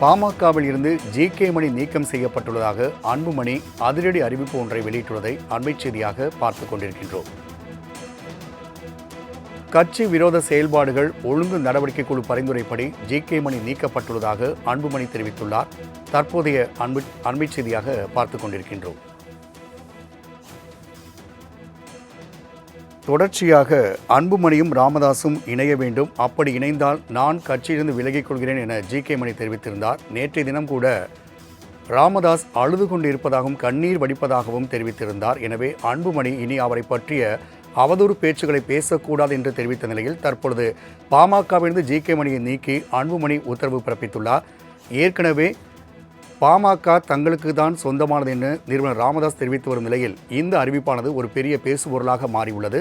பாமகவில் இருந்து ஜி.கே. மணி நீக்கம் செய்யப்பட்டுள்ளதாக அன்புமணி அதிரடி அறிவிப்பு ஒன்றை வெளியிட்டுள்ளதை அண்மைச் செய்தியாக பார்த்துக் கொண்டிருக்கின்றோம். கட்சி விரோத செயல்பாடுகள் ஒழுங்கு நடவடிக்கை குழு பரிந்துரைப்படி ஜி.கே. மணி நீக்கப்பட்டுள்ளதாக அன்புமணி தெரிவித்துள்ளார். தற்போதைய அண்மைச் செய்தியாக பார்த்துக் கொண்டிருக்கின்றோம். தொடர்ச்சியாக அன்புமணியும் ராமதாசும் இணைய வேண்டும், அப்படி இணைந்தால் நான் கட்சியிலிருந்து விலகிக் கொள்கிறேன் என ஜி.கே. மணி தெரிவித்திருந்தார். நேற்றைய தினம் கூட ராமதாஸ் அழுது கொண்டு இருப்பதாகவும் கண்ணீர் வடிப்பதாகவும் தெரிவித்திருந்தார். எனவே அன்புமணி இனி அவரை பற்றிய அவதூறு பேச்சுக்களை பேசக்கூடாது என்று தெரிவித்த நிலையில் தற்பொழுது பாமகவிலிருந்து ஜி.கே. மணியை நீக்கி அன்புமணி உத்தரவு பிறப்பித்துள்ளார். ஏற்கனவே பாமக தங்களுக்கு தான் சொந்தமானது என நிறுவனர் ராமதாஸ் தெரிவித்து வரும் நிலையில் இந்த அறிவிப்பானது ஒரு பெரிய பேசுபொருளாக மாறியுள்ளது.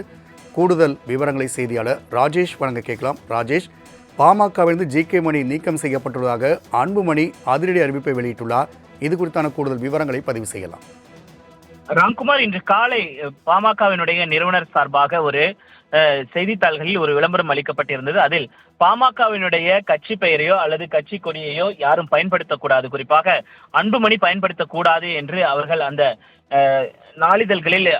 கூடுதல் விவரங்களை செய்தியாளர் ராஜேஷ் வழங்க கேட்கலாம். ராஜேஷ், பாமகவிலிருந்து ஜி.கே. மணி நீக்கம் செய்யப்பட்டுள்ளதாக அன்புமணி அதிரடி அறிவிப்பை வெளியிட்டுள்ளார். இது குறித்தான கூடுதல் விவரங்களை பதிவு செய்யலாம். ராம்குமார், இன்று காலை பாமகவினுடைய நிறுவனர் சார்பாக ஒரு செய்தித்தாள்களில் ஒரு விளம்பரம் அளிக்கப்பட்டிருந்தது. அதில் பாமகவினுடைய கட்சி பெயரையோ அல்லது கட்சி கொடியையோ யாரும் பயன்படுத்தக்கூடாது, குறிப்பாக அன்புமணி பயன்படுத்தக்கூடாது என்று அவர்கள் அந்த நாளிதழ்களில்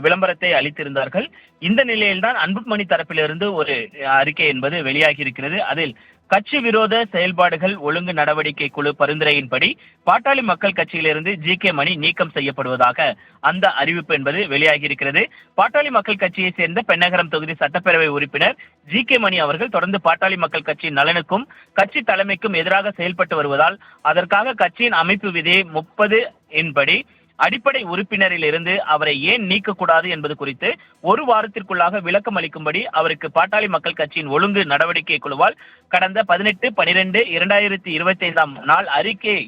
விளம்பரத்தை அளித்திருந்தார்கள். இந்த நிலையில்தான் அன்புமணி தரப்பிலிருந்து ஒரு அறிக்கை என்பது வெளியாகி இருக்கிறது. அதில் கட்சி விரோத செயல்பாடுகள் ஒழுங்கு நடவடிக்கை குழு பரிந்துரையின்படி பாட்டாளி மக்கள் கட்சியிலிருந்து ஜி.கே. மணி நீக்கம் செய்யப்படுவதாக அந்த அறிவிப்பு என்பது வெளியாகி இருக்கிறது. பாட்டாளி மக்கள் கட்சியை சேர்ந்த பெண்ணகரம் தொகுதி சட்டப்பேரவை உறுப்பினர் ஜி.கே. மணி அவர்கள் தொடர்ந்து பாட்டாளி மக்கள் கட்சியின் நலனுக்கும் கட்சி தலைமைக்கும் எதிராக செயல்பட்டு வருவதால் அதற்காக கட்சியின் அமைப்பு விதி 30 இன்படி அடிப்படை உறுப்பினரில் இருந்து அவரை ஏன் நீக்கக்கூடாது என்பது குறித்து ஒரு வாரத்திற்குள்ளாக விளக்கம் அளிக்கும்படி அவருக்கு பாட்டாளி மக்கள் கட்சியின் ஒழுங்கு நடவடிக்கை குழுவால் கடந்த 18/12/2025 நாள் அறிக்கை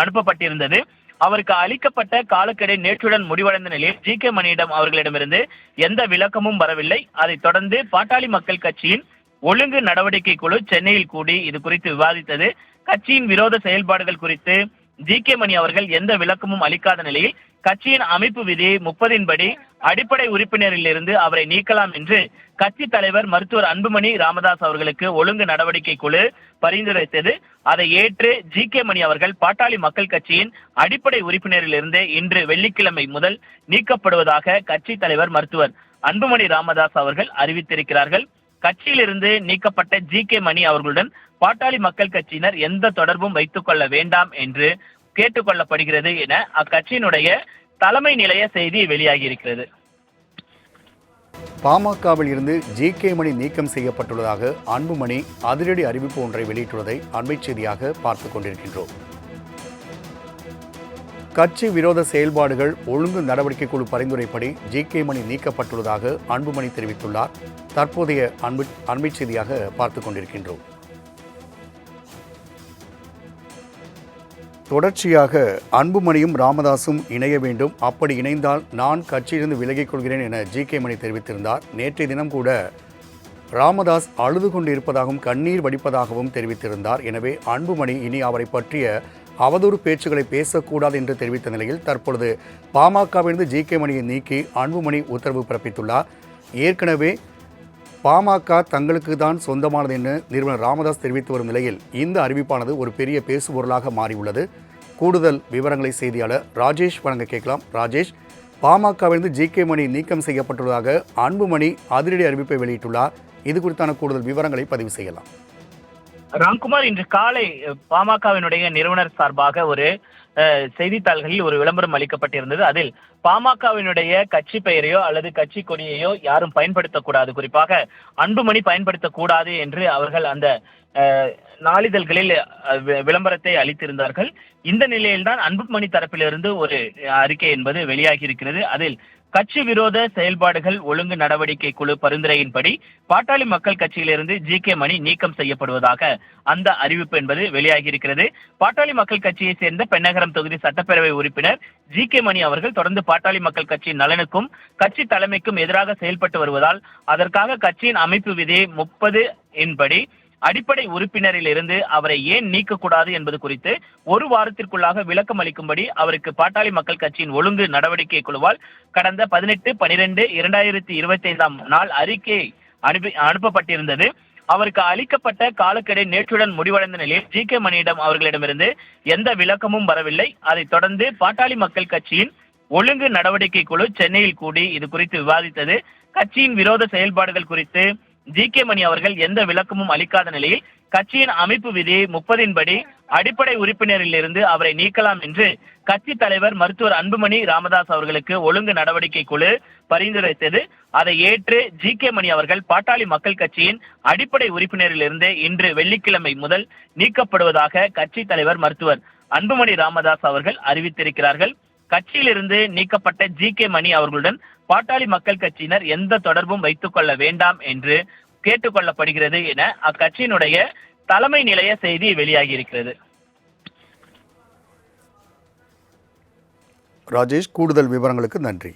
அனுப்பப்பட்டிருந்தது. அவருக்கு அளிக்கப்பட்ட காலக்கெடு நேற்றுடன் முடிவடைந்த நிலையில் ஜி.கே. மணியிடம் அவர்களிடமிருந்து எந்த விளக்கமும் வரவில்லை. அதைத் தொடர்ந்து பாட்டாளி மக்கள் கட்சியின் ஒழுங்கு நடவடிக்கை குழு சென்னையில் கூடி இது குறித்து விவாதித்தது. கட்சியின் விரோத செயல்பாடுகள் குறித்து ஜி.கே. மணி அவர்கள் எந்த விளக்கமும் அளிக்காத நிலையில் கட்சியின் அமைப்பு விதி 30 படி அடிப்படை உறுப்பினரில் இருந்து அவரை நீக்கலாம் என்று கட்சி தலைவர் மருத்துவர் அன்புமணி ராமதாஸ் அவர்களுக்கு ஒழுங்கு நடவடிக்கை குழு பரிந்துரைத்தது. அதை ஏற்று ஜி.கே. மணி அவர்கள் பாட்டாளி மக்கள் கட்சியின் அடிப்படை உறுப்பினரில் இருந்து இன்று வெள்ளிக்கிழமை முதல் நீக்கப்படுவதாக கட்சி தலைவர் மருத்துவர் அன்புமணி ராமதாஸ் அவர்கள் அறிவித்திருக்கிறார்கள். கட்சியிலிருந்து நீக்கப்பட்ட ஜி.கே. மணி அவர்களுடன் பாட்டாளி மக்கள் கட்சியினர் எந்த தொடர்பும் வைத்துக் கொள்ள வேண்டாம் என்று கேட்டுக் கொள்ளப்படுகிறது என அக்கட்சியினுடைய தலைமை நிலைய செய்தி வெளியாகி இருக்கிறது. பாமகவில் இருந்து ஜி.கே. மணி நீக்கம் செய்யப்பட்டுள்ளதாக அன்புமணி அதிரடி அறிவிப்பு ஒன்றை வெளியிட்டுள்ளதை அண்மைச் செய்தியாக பார்த்துக் கொண்டிருக்கின்றோம். கட்சி விரோத செயல்பாடுகள் ஒழுங்கு நடவடிக்கை குழு பரிந்துரைப்படி ஜி.கே. மணி நீக்கப்பட்டுள்ளதாக அன்புமணி தெரிவித்துள்ளார். தற்போதைய அண்மைச் செய்தியாக பார்த்துக் கொண்டிருக்கின்றோம். தொடர்ச்சியாக அன்புமணியும் ராமதாசும் இணைய வேண்டும், அப்படி இணைந்தால் நான் கட்சியிலிருந்து விலகிக் கொள்கிறேன் என ஜி.கே. மணி தெரிவித்திருந்தார். நேற்றைய தினம் கூட ராமதாஸ் அழுது கொண்டு இருப்பதாகவும் கண்ணீர் வடிப்பதாகவும் தெரிவித்திருந்தார். எனவே அன்புமணி இனி அவரை பற்றிய அவதூறு பேச்சுக்களை பேசக்கூடாது என்று தெரிவித்த நிலையில் தற்பொழுது பாமகவிலிருந்து ஜி.கே. மணியை நீக்கி அன்புமணி உத்தரவு பிறப்பித்துள்ளார். ஏற்கனவே பாமக தங்களுக்கு தான் சொந்தமானது என நிறுவனர் ராமதாஸ் தெரிவித்து வரும் நிலையில் இந்த அறிவிப்பானது ஒரு பெரிய பேசுபொருளாக மாறியுள்ளது. கூடுதல் விவரங்களை செய்தியாளர் ராஜேஷ் வழங்க கேட்கலாம். ராஜேஷ், பாமகவிலிருந்து ஜி.கே. மணி நீக்கம் செய்யப்பட்டுள்ளதாக அன்புமணி அதிரடி அறிவிப்பை வெளியிட்டுள்ளார். இது குறித்தான கூடுதல் விவரங்களை பதிவு செய்யலாம். ராம்குமார், இன்று காலை பாமகவினுடைய நிறுவனர் சார்பாக ஒரு செய்தித்தாள்களில் ஒரு விளம்பரம் அளிக்கப்பட்டிருந்தது. அதில் பாமகவினுடைய கட்சி பெயரையோ அல்லது கட்சி கொடியையோ யாரும் பயன்படுத்தக்கூடாது, குறிப்பாக அன்புமணி பயன்படுத்தக்கூடாது என்று அவர்கள் அந்த நாளிதழ்களில் விளம்பரத்தை அளித்திருந்தார்கள். இந்த நிலையில்தான் அன்புமணி தரப்பிலிருந்து ஒரு அறிக்கை என்பது வெளியாகி இருக்கிறது. அதில் கட்சி விரோத செயல்பாடுகள் ஒழுங்கு நடவடிக்கை குழு பரிந்துரையின்படி பாட்டாளி மக்கள் கட்சியிலிருந்து ஜி.கே. மணி நீக்கம் செய்யப்படுவதாக அந்த அறிவிப்பு என்பது வெளியாகி இருக்கிறது. பாட்டாளி மக்கள் கட்சியை சேர்ந்த பெண்ணகரம் தொகுதி சட்டப்பேரவை உறுப்பினர் ஜி.கே. மணி அவர்கள் தொடர்ந்து பாட்டாளி மக்கள் கட்சியின் நலனுக்கும் கட்சி தலைமைக்கும் எதிராக செயல்பட்டு வருவதால் அதற்காக கட்சியின் அமைப்பு விதி 30 இன்படி அடிப்படை உறுப்பினரில் இருந்து அவரை ஏன் நீக்கக்கூடாது என்பது குறித்து ஒரு வாரத்திற்குள்ளாக விளக்கம் அளிக்கும்படி அவருக்கு பாட்டாளி மக்கள் கட்சியின் ஒழுங்கு நடவடிக்கை குழுவால் கடந்த 18/12/2025 நாள் அறிக்கை அனுப்பப்பட்டிருந்தது. அவருக்கு அளிக்கப்பட்ட காலக்கெடு நேற்றுடன் முடிவடைந்த நிலையில் ஜி.கே. மணியிடம் அவர்களிடமிருந்து எந்த விளக்கமும் வரவில்லை. அதைத் தொடர்ந்து பாட்டாளி மக்கள் கட்சியின் ஒழுங்கு நடவடிக்கை குழு சென்னையில் கூடி இது குறித்து விவாதித்தது. கட்சியின் விரோத செயல்பாடுகள் குறித்து ஜி.கே. மணி அவர்கள் எந்த விளக்கமும் அளிக்காத நிலையில் கட்சியின் அமைப்பு விதி 30 படி அடிப்படை உறுப்பினரிலிருந்து அவரை நீக்கலாம் என்று கட்சி தலைவர் மருத்துவர் அன்புமணி ராமதாஸ் அவர்களுக்கு ஒழுங்கு நடவடிக்கை குழு பரிந்துரைத்தது. அதை ஏற்று ஜி.கே. மணி அவர்கள் பாட்டாளி மக்கள் கட்சியின் அடிப்படை உறுப்பினரிலிருந்து இன்று வெள்ளிக்கிழமை முதல் நீக்கப்படுவதாக கட்சி தலைவர் மருத்துவர் அன்புமணி ராமதாஸ் அவர்கள் அறிவித்திருக்கிறார்கள். கட்சியிலிருந்து நீக்கப்பட்ட ஜி.கே. மணி அவர்களுடன் பாட்டாளி மக்கள் கட்சியினர் எந்த தொடர்பும் வைத்துக் கொள்ள வேண்டாம் என்று கேட்டுக் கொள்ளப்படுகிறது என அக்கட்சியினுடைய தலைமை நிலைய செய்தி வெளியாகி இருக்கிறது. ராஜேஷ், கூடுதல் விவரங்களுக்கு நன்றி.